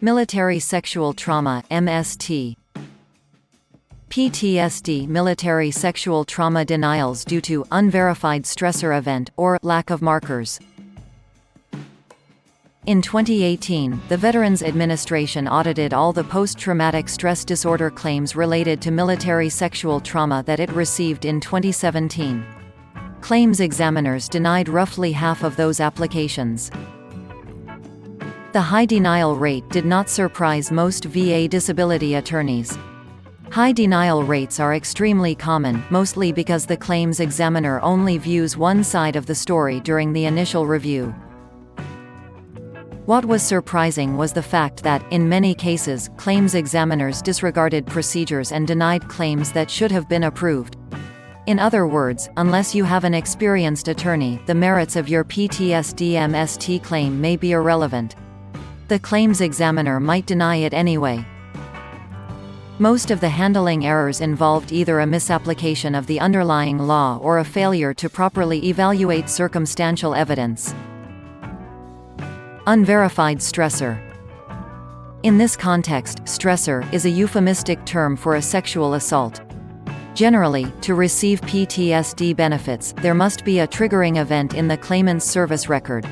Military sexual trauma (MST). PTSD military sexual trauma denials due to unverified stressor event or lack of markers. In 2018, the Veterans Administration audited all the post-traumatic stress disorder claims related to military sexual trauma that it received in 2017. Claims examiners denied roughly half of those applications. The high denial rate did not surprise most VA disability attorneys. High denial rates are extremely common, mostly because the claims examiner only views one side of the story during the initial review. What was surprising was the fact that, in many cases, claims examiners disregarded procedures and denied claims that should have been approved. In other words, unless you have an experienced attorney, the merits of your PTSD MST claim may be irrelevant. The claims examiner might deny it anyway. Most of the handling errors involved either a misapplication of the underlying law or a failure to properly evaluate circumstantial evidence. Unverified stressor. In this context, stressor is a euphemistic term for a sexual assault. Generally, to receive PTSD benefits, there must be a triggering event in the claimant's service record.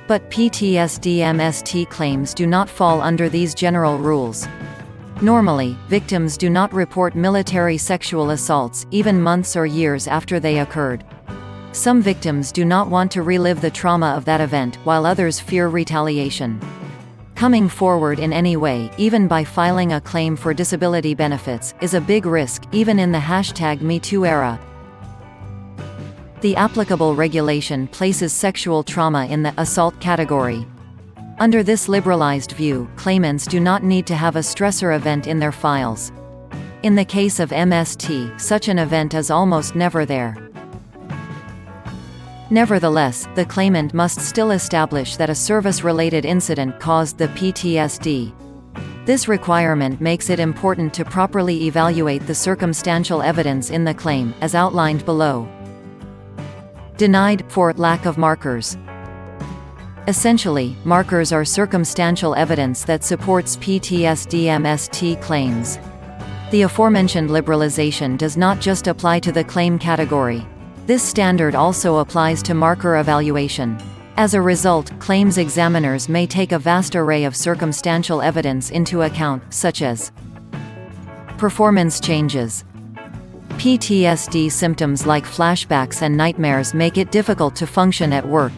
But PTSD MST claims do not fall under these general rules. Normally, victims do not report military sexual assaults, even months or years after they occurred. Some victims do not want to relive the trauma of that event, while others fear retaliation. Coming forward in any way, even by filing a claim for disability benefits, is a big risk, even in the #MeToo era. The applicable regulation places sexual trauma in the assault category. Under this liberalized view, claimants do not need to have a stressor event in their files. In the case of MST, such an event is almost never there. Nevertheless, the claimant must still establish that a service-related incident caused the PTSD. This requirement makes it important to properly evaluate the circumstantial evidence in the claim, as outlined below. Denied, for lack of markers. Essentially, markers are circumstantial evidence that supports PTSD MST claims. The aforementioned liberalization does not just apply to the claim category. This standard also applies to marker evaluation. As a result, claims examiners may take a vast array of circumstantial evidence into account, such as performance changes. PTSD symptoms like flashbacks and nightmares make it difficult to function at work.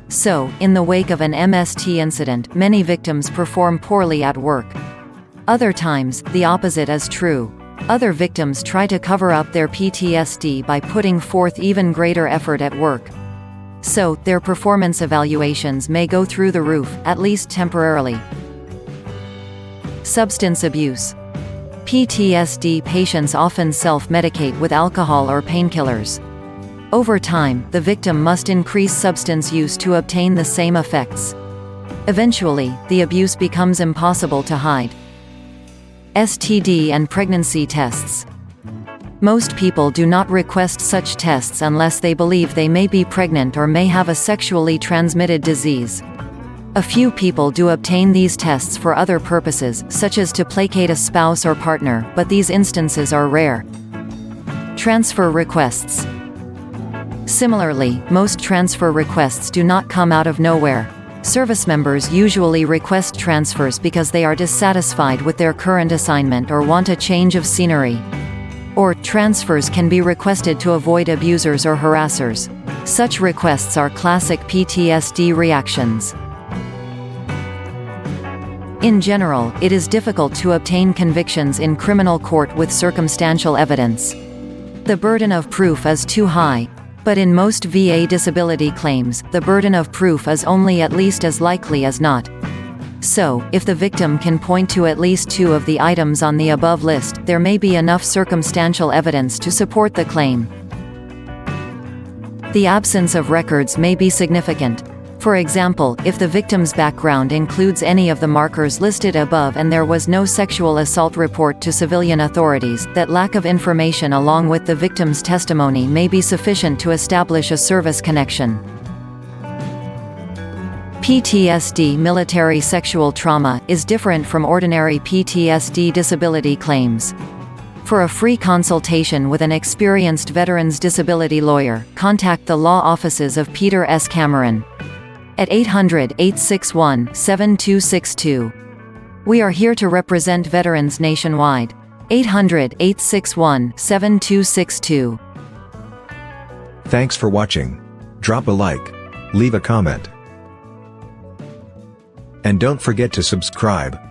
So, in the wake of an MST incident, many victims perform poorly at work. Other times, the opposite is true. Other victims try to cover up their PTSD by putting forth even greater effort at work. So, their performance evaluations may go through the roof, at least temporarily. Substance abuse. PTSD patients often self-medicate with alcohol or painkillers. Over time, the victim must increase substance use to obtain the same effects. Eventually, the abuse becomes impossible to hide. STD and pregnancy tests. Most people do not request such tests unless they believe they may be pregnant or may have a sexually transmitted disease. A few people do obtain these tests for other purposes, such as to placate a spouse or partner, but these instances are rare. Transfer requests. Similarly, most transfer requests do not come out of nowhere. Service members usually request transfers because they are dissatisfied with their current assignment or want a change of scenery. Or, transfers can be requested to avoid abusers or harassers. Such requests are classic PTSD reactions. In general, it is difficult to obtain convictions in criminal court with circumstantial evidence. The burden of proof is too high. But in most VA disability claims, the burden of proof is only at least as likely as not. So, if the victim can point to at least two of the items on the above list, there may be enough circumstantial evidence to support the claim. The absence of records may be significant. For example, if the victim's background includes any of the markers listed above and there was no sexual assault report to civilian authorities, that lack of information along with the victim's testimony may be sufficient to establish a service connection. PTSD military sexual trauma is different from ordinary PTSD disability claims. For a free consultation with an experienced veterans disability lawyer, contact the law offices of Peter S. Cameron at 800-861-7262. We are here to represent veterans nationwide. 800-861-7262. Thanks for watching. Drop a like, leave a comment, and don't forget to subscribe.